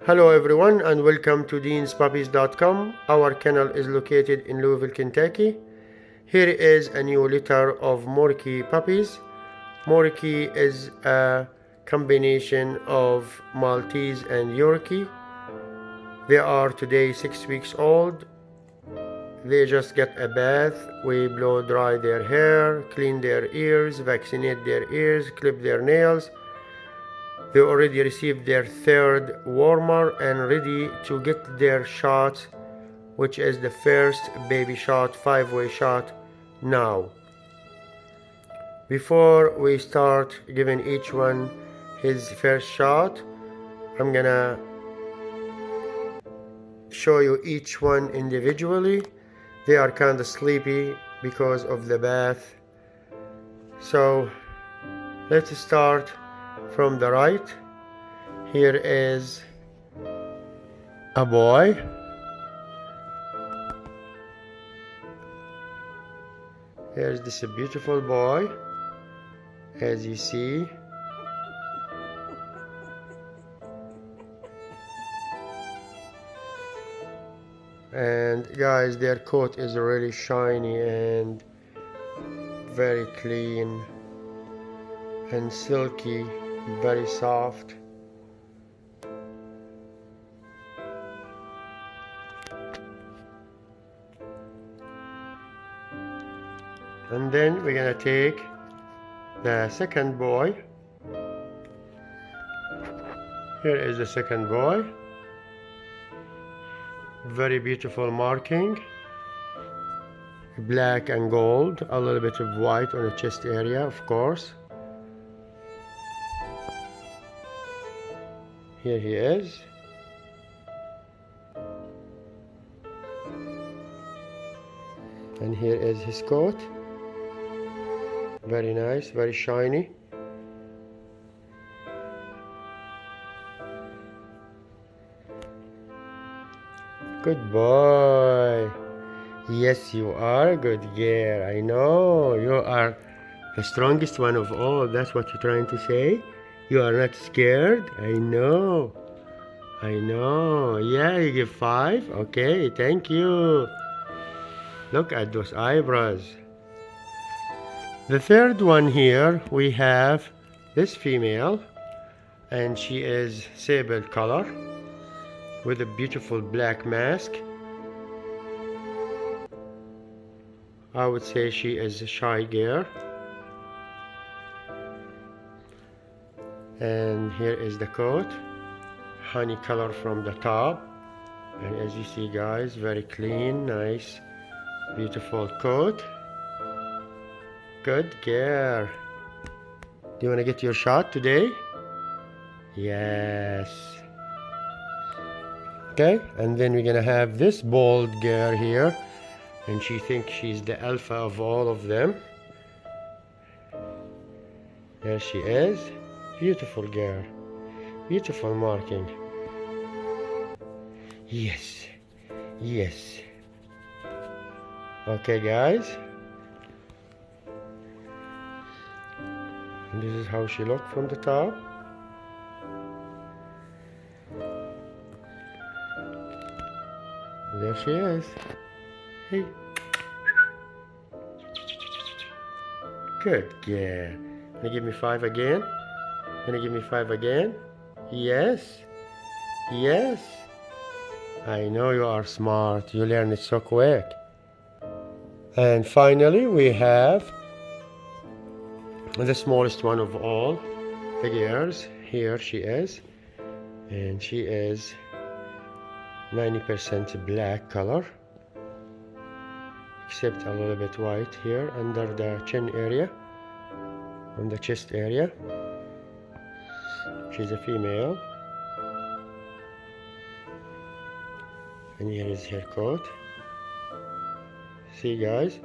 Hello everyone and welcome to DeansPuppies.com. Our kennel is located in Louisville, Kentucky. Here is a new litter of Morkie puppies. Morkie is a combination of Maltese and Yorkie. They are today 6 weeks old. They just get a bath. We blow dry their hair, clean their ears, vaccinate their ears, clip their nails. They already received their third warmer and ready to get their shots, which is the first baby shot, 5-way shot now. Before we start giving each one his first shot, I'm gonna show you each one individually. They are kind of sleepy because of the bath. So let's start from the right. Here is a boy. Here's this beautiful boy, as you see. And guys, their coat is really shiny and very clean and silky, very soft. And then we're gonna take the second boy. Here is the second boy. Very beautiful marking, black and gold, a little bit of white on the chest area, of course. Here he is. And here is his coat. Very nice, very shiny. Good boy. Yes, you are a good girl. I know. You are the strongest one of all. That's what you're trying to say? You are not scared? I know. I know. Yeah, you give 5? Okay, thank you. Look at those eyebrows. The third one here, we have this female, and she is sable color with a beautiful black mask. I would say she is a shy girl. And here is the coat, honey color from the top, and as you see guys, very clean, nice, beautiful coat. Good girl. Do you want to get your shot today? Yes. Okay, and then we're gonna have this bold girl here, and she thinks she's the alpha of all of them. There she is. Beautiful girl. Beautiful marking. Yes. Yes. Okay guys. And this is how she looked from the top. There she is. Hey. Good girl. Gonna give me 5 again? Gonna give me 5 again? Yes. Yes. I know you are smart. You learn it so quick. And finally we have the smallest one of all the girls. Here she is. And she is 90% black color, except a little bit white here under the chin area, on the chest area. She's a female. And here is her coat. See guys,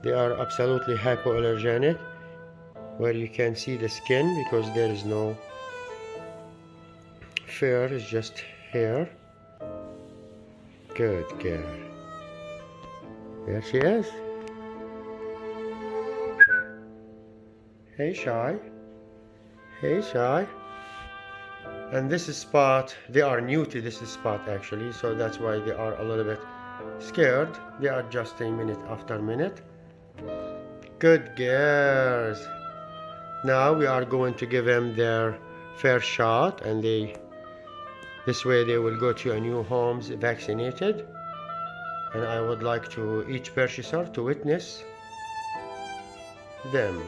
they are absolutely hypoallergenic, where you can see the skin because there is no fur, it's just hair. Good girl. There she is. Hey Shy. Hey Shy. And this spot, they are new to this spot actually, so that's why they are a little bit scared. They are adjusting minute after minute. Good girls. Now we are going to give them their first shot, and this way they will go to a new homes vaccinated. And I would like to each purchaser to witness them.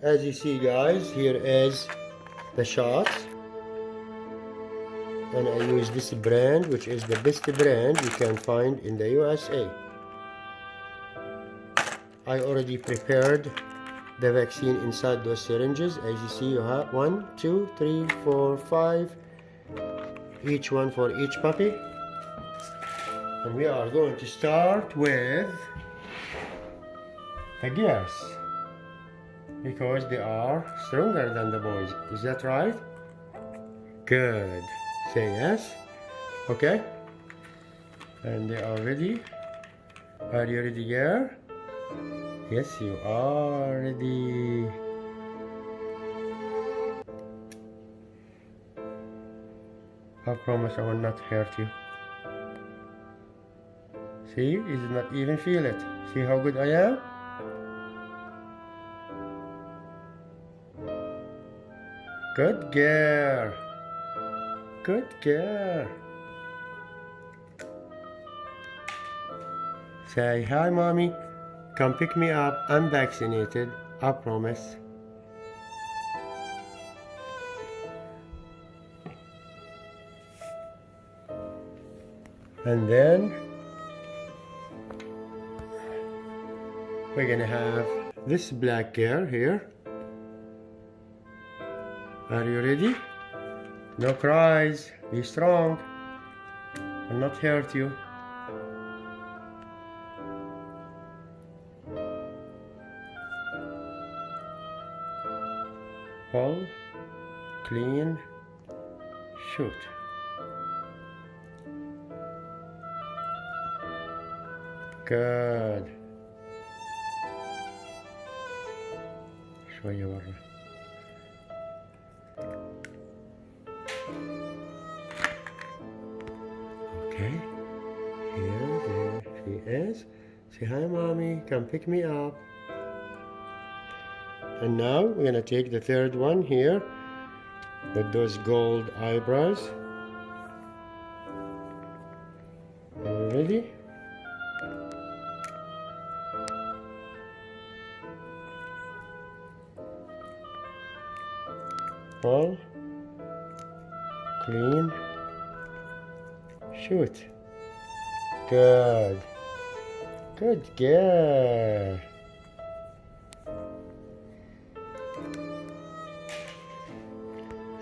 As you see guys, here is the shots, and I use this brand, which is the best brand you can find in the USA. I already prepared the vaccine inside those syringes. As you see, you have 1, 2, 3, 4, 5, each one for each puppy. And we are going to start with the girls, because they are stronger than the boys. Is that right? Good. Say yes. Okay. And they are ready. Are you ready, girl? Yes, you are ready. I promise I will not hurt you. See, you did not even feel it. See how good I am? Good girl. Good girl. Say hi, mommy. Come pick me up. I'm vaccinated. I promise. And then we're gonna have this black girl here. Are you ready? No cries. Be strong. I'll not hurt you. Pull, clean, shoot. Good. شوية ورا. Okay. There she is. Say hi, mommy. Come pick me up. And now we're gonna take the third one here with those gold eyebrows. Are you ready? Pull, clean, shoot. Good. Good girl.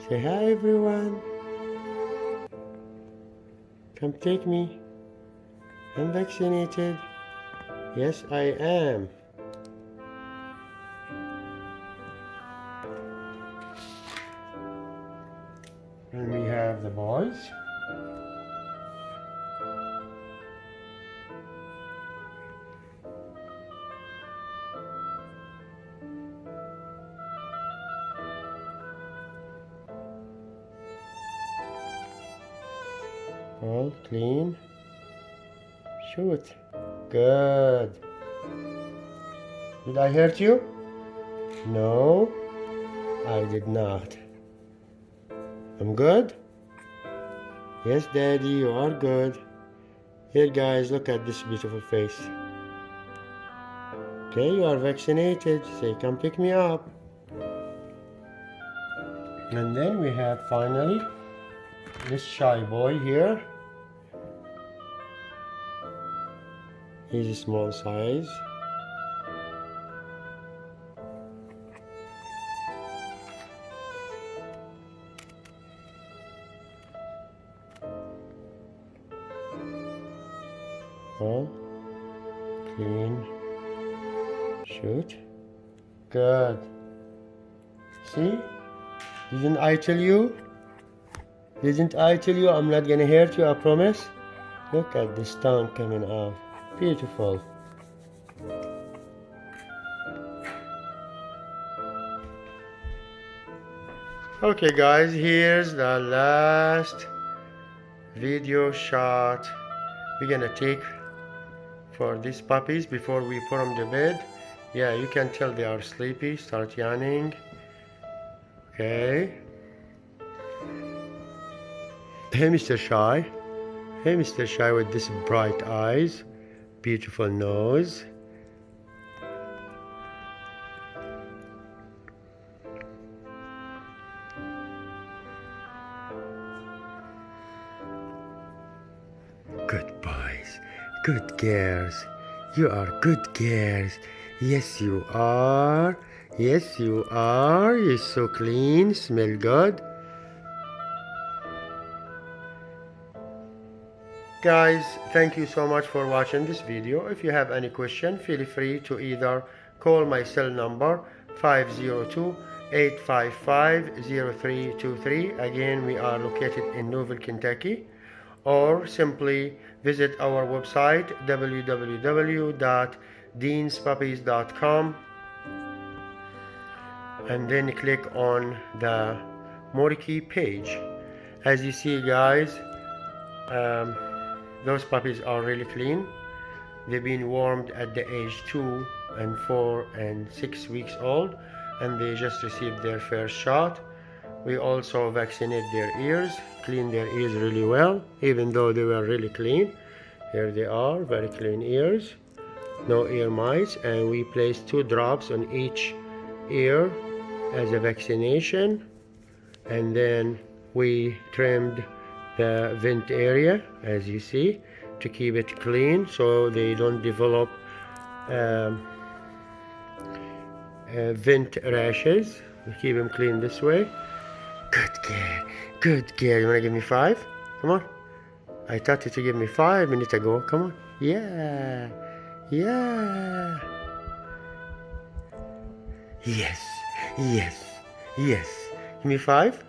Say hi, everyone. Come take me. I'm vaccinated. Yes, I am. And we have the boys. All clean. Shoot. Good. Did I hurt you? No, I did not. I'm good? Yes, Daddy, you are good. Here, guys, look at this beautiful face. Okay, you are vaccinated. Say, come pick me up. And then we have finally this shy boy here. He's a small size. All clean, shoot. Good. See? Didn't I tell you? Didn't I tell you I'm not gonna hurt you, I promise? Look at this tongue coming out. Beautiful. Okay guys, here's the last video shot we're gonna take for these puppies before we put them to bed. Yeah, you can tell they are sleepy, start yawning. Okay. Hey Mr. Shy. Hey Mr. Shy with this bright eyes, beautiful nose. Good boys, good girls. You are good girls. Yes, you are. Yes, you are. You're so clean, smell good. Guys, thank you so much for watching this video. If you have any question, feel free to either call my cell number 502-855-0323. Again, we are located in Louisville, Kentucky. Or simply visit our website www.deanspuppies.com and then click on the Morkie page. As you see guys, those puppies are really clean. They've been warmed at the age 2 and 4 and 6 weeks old, and they just received their first shot. We also vaccinate their ears, clean their ears really well, even though they were really clean. Here they are, very clean ears, no ear mites, and we placed 2 drops on each ear as a vaccination. And then we trimmed the vent area, as you see, to keep it clean so they don't develop vent rashes. We keep them clean this way. Good girl, good girl. You wanna give me 5? Come on. I thought you to give me 5 minutes ago. Come on. Yeah, yeah. Yes, yes, yes. Give me 5.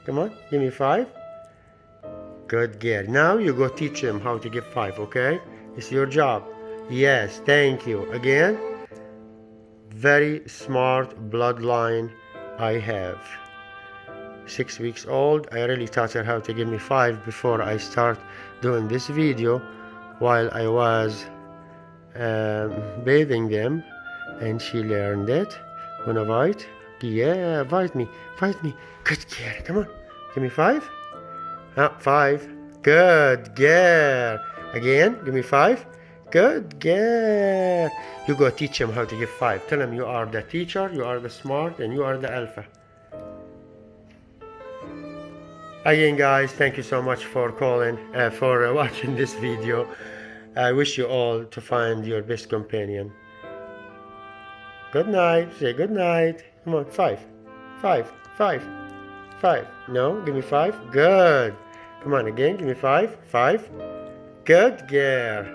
Come on, give me 5. Good girl. Now you go teach him how to give 5, okay? It's your job. Yes, thank you. Again, very smart bloodline I have. 6 weeks old. I really taught her how to give me 5 before I start doing this video while I was bathing them, and she learned it. Wanna bite? Yeah, bite me, bite me. Good girl. Come on, give me 5. 5. Good girl. Again, give me 5. Good girl. You go teach him how to give 5. Tell him you are the teacher, you are the smart, and you are the alpha. Again guys, thank you so much for calling, for watching this video. I wish you all to find your best companion. Good night. Say good night. Come on, 5. 5. 5. 5. No, give me 5. Good. Come on again, give me 5. 5. Good girl.